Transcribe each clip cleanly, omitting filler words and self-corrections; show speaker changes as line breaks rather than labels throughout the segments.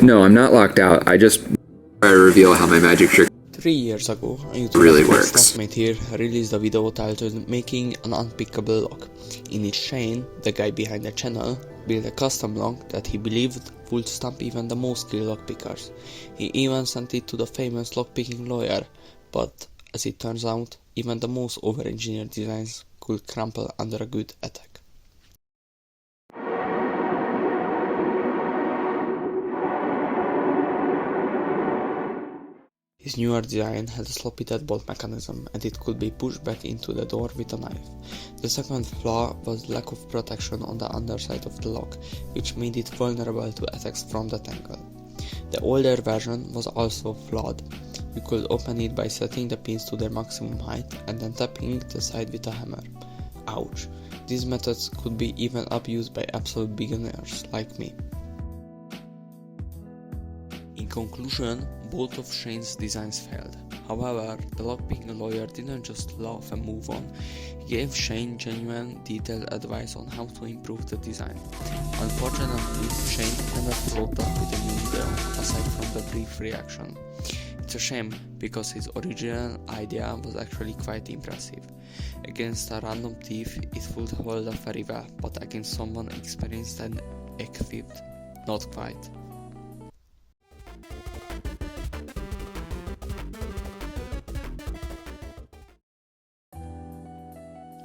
No, I'm not locked out. I just try to reveal how my magic trick
3 years ago, a YouTuber
really works.
Classmate here released a video titled Making an Unpickable Lock. In each chain, the guy behind the channel built a custom lock that he believed would stump even the most skilled lockpickers. He even sent it to the famous lockpicking lawyer, but as it turns out, even the most over-engineered designs could crumple under a good attack. His newer design had a sloppy deadbolt mechanism, and it could be pushed back into the door with a knife. The second flaw was lack of protection on the underside of the lock, which made it vulnerable to attacks from that angle. The older version was also flawed. You could open it by setting the pins to their maximum height and then tapping the side with a hammer. Ouch. These methods could be even abused by absolute beginners like me. In conclusion, both of Shane's designs failed. However, the lockpicking lawyer didn't just laugh and move on. He gave Shane genuine, detailed advice on how to improve the design. Unfortunately, Shane never followed up with a new video, aside from the brief reaction. It's a shame, because his original idea was actually quite impressive. Against a random thief, it would hold up very well, but against someone experienced and equipped, not quite.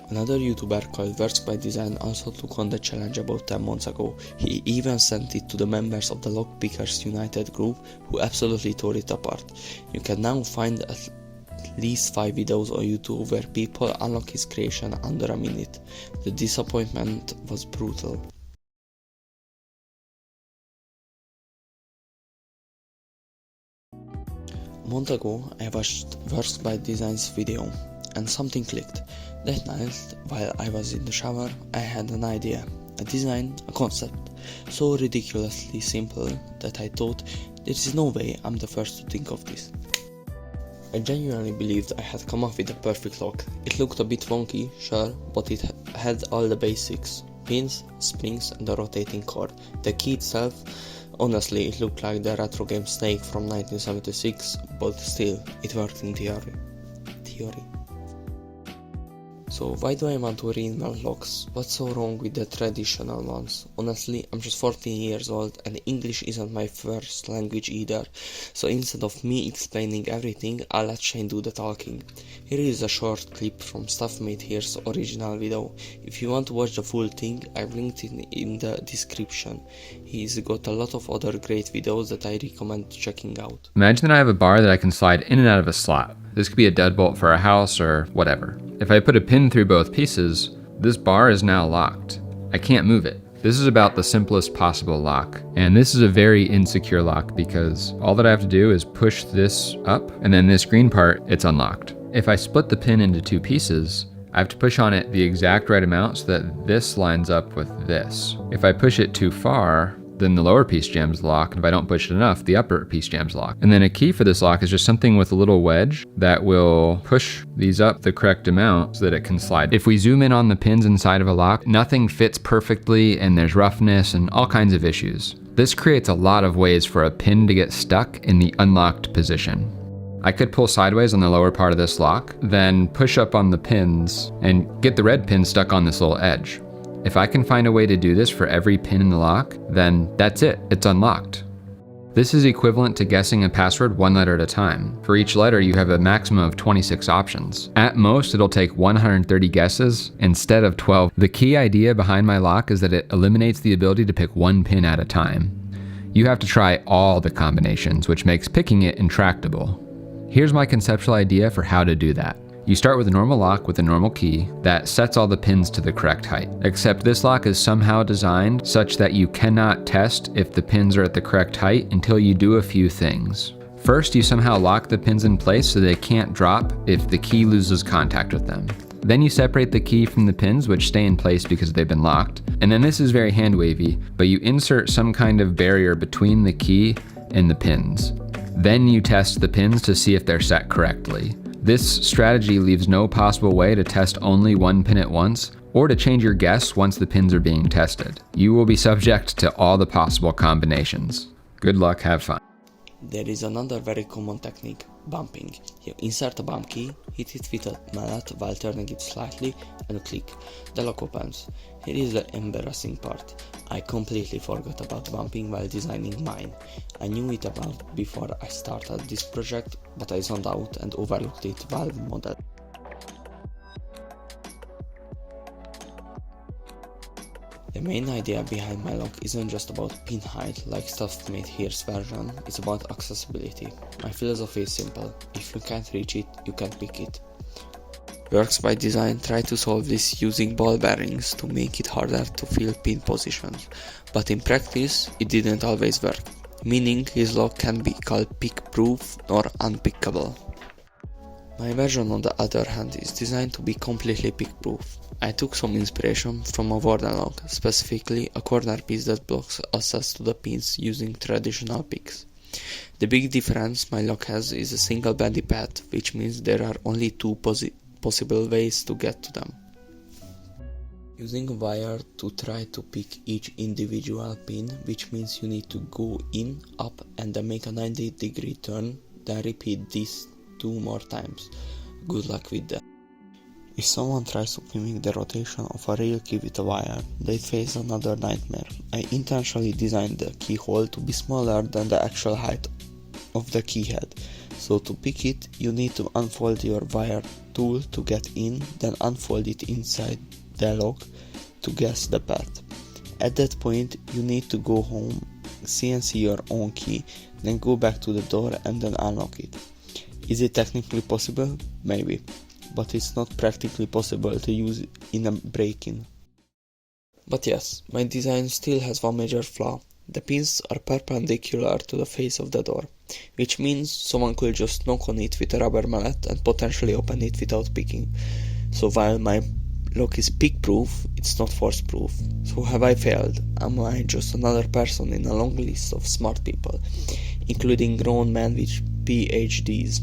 Another YouTuber called Works by Design also took on the challenge about 10 months ago. He even sent it to the members of the Lockpickers United group, who absolutely tore it apart. You can now find at least 5 videos on YouTube where people unlock his creation under a minute. The disappointment was brutal. A month ago, I watched Works by Design's video, and something clicked. That night, while I was in the shower, I had an idea, a design, a concept, so ridiculously simple that I thought, there is no way I'm the first to think of this. I genuinely believed I had come up with the perfect lock. It looked a bit wonky, sure, but it had all the basics: pins, springs, and a rotating cord. The key itself, honestly, it looked like the retro game Snake from 1976, but still, it worked in theory. So why do I want to reinvent locks? What's so wrong with the traditional ones? Honestly, I'm just 14 years old and English isn't my first language either. So instead of me explaining everything, I'll let Shane do the talking. Here is a short clip from Stuff Made Here's original video. If you want to watch the full thing, I've linked it in the description. He's got a lot of other great videos that I recommend checking out.
Imagine that I have a bar that I can slide in and out of a slot. This could be a deadbolt for a house or whatever. If I put a pin through both pieces, this bar is now locked. I can't move it. This is about the simplest possible lock. And this is a very insecure lock because all that I have to do is push this up, and then this green part, it's unlocked. If I split the pin into 2 pieces, I have to push on it the exact right amount so that this lines up with this. If I push it too far, then the lower piece jams the lock, and if I don't push it enough, the upper piece jams the lock. And then a key for this lock is just something with a little wedge that will push these up the correct amount so that it can slide. If we zoom in on the pins inside of a lock, nothing fits perfectly and there's roughness and all kinds of issues. This creates a lot of ways for a pin to get stuck in the unlocked position. I could pull sideways on the lower part of this lock, then push up on the pins and get the red pin stuck on this little edge. If I can find a way to do this for every pin in the lock, then that's it, it's unlocked. This is equivalent to guessing a password 1 letter at a time. For each letter, you have a maximum of 26 options. At most, it'll take 130 guesses instead of 12. The key idea behind my lock is that it eliminates the ability to pick 1 pin at a time. You have to try all the combinations, which makes picking it intractable. Here's my conceptual idea for how to do that. You start with a normal lock with a normal key that sets all the pins to the correct height. Except this lock is somehow designed such that you cannot test if the pins are at the correct height until you do a few things. First, you somehow lock the pins in place so they can't drop if the key loses contact with them. Then you separate the key from the pins, which stay in place because they've been locked. And then this is very hand-wavy, but you insert some kind of barrier between the key and the pins. Then you test the pins to see if they're set correctly. This strategy leaves no possible way to test only 1 pin at once, or to change your guess once the pins are being tested. You will be subject to all the possible combinations. Good luck, have fun.
There is another very common technique, bumping. You insert a bump key, hit it with a mallet while turning it slightly, and click. The lock opens. Here is the embarrassing part. I completely forgot about bumping while designing mine. I knew it about before I started this project, but I zoned out and overlooked it while modeling. The main idea behind my lock isn't just about pin height like Stuff Made Here's version, it's about accessibility. My philosophy is simple, if you can't reach it, you can't pick it. Works by Design tried to solve this using ball bearings to make it harder to feel pin positions, but in practice it didn't always work, meaning his lock can be called pick-proof or unpickable. My version on the other hand is designed to be completely pick-proof. I took some inspiration from a warden lock, specifically a corner piece that blocks access to the pins using traditional picks. The big difference my lock has is a single bendy pad, which means there are only two possible ways to get to them. Using a wire to try to pick each individual pin, which means you need to go in, up and then make a 90-degree turn, then repeat this 2 more times. Good luck with that. If someone tries to mimic the rotation of a real key with a wire, they'd face another nightmare. I intentionally designed the keyhole to be smaller than the actual height of the key head. So to pick it, you need to unfold your wire tool to get in, then unfold it inside the lock to guess the path. At that point, you need to go home, CNC your own key, then go back to the door and then unlock it. Is it technically possible? Maybe, but it's not practically possible to use it in a break-in. But yes, my design still has one major flaw. The pins are perpendicular to the face of the door, which means someone could just knock on it with a rubber mallet and potentially open it without picking. So while my lock is pick-proof, it's not force-proof. So have I failed? Am I just another person in a long list of smart people, including grown men with PhDs,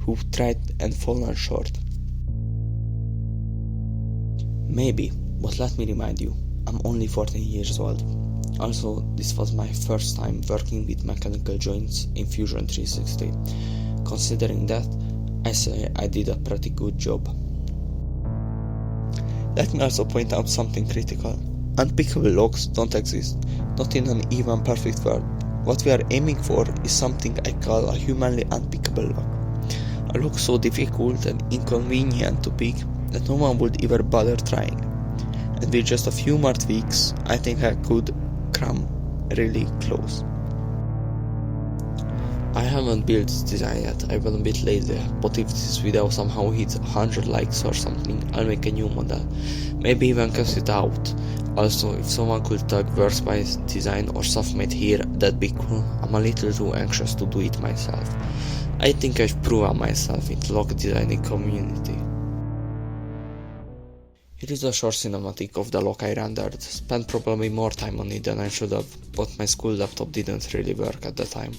who've tried and fallen short? Maybe, but let me remind you, I'm only 14 years old. Also, this was my first time working with mechanical joints in Fusion 360. Considering that, I say I did a pretty good job. Let me also point out something critical. Unpickable locks don't exist, not in an even perfect world. What we are aiming for is something I call a humanly unpickable lock. A lock so difficult and inconvenient to pick that no one would ever bother trying. And with just a few more tweaks, I think I could come really close. I haven't built this design yet, I've been a bit lazy, but if this video somehow hits 100 likes or something, I'll make a new model. Maybe even cast it out. Also, if someone could tag Works by Design or Stuff Made Here, that'd be cool. I'm a little too anxious to do it myself. I think I've proven myself in the lock designing community. Here is a short cinematic of the lock I rendered. Spent probably more time on it than I should have, but my school laptop didn't really work at the time.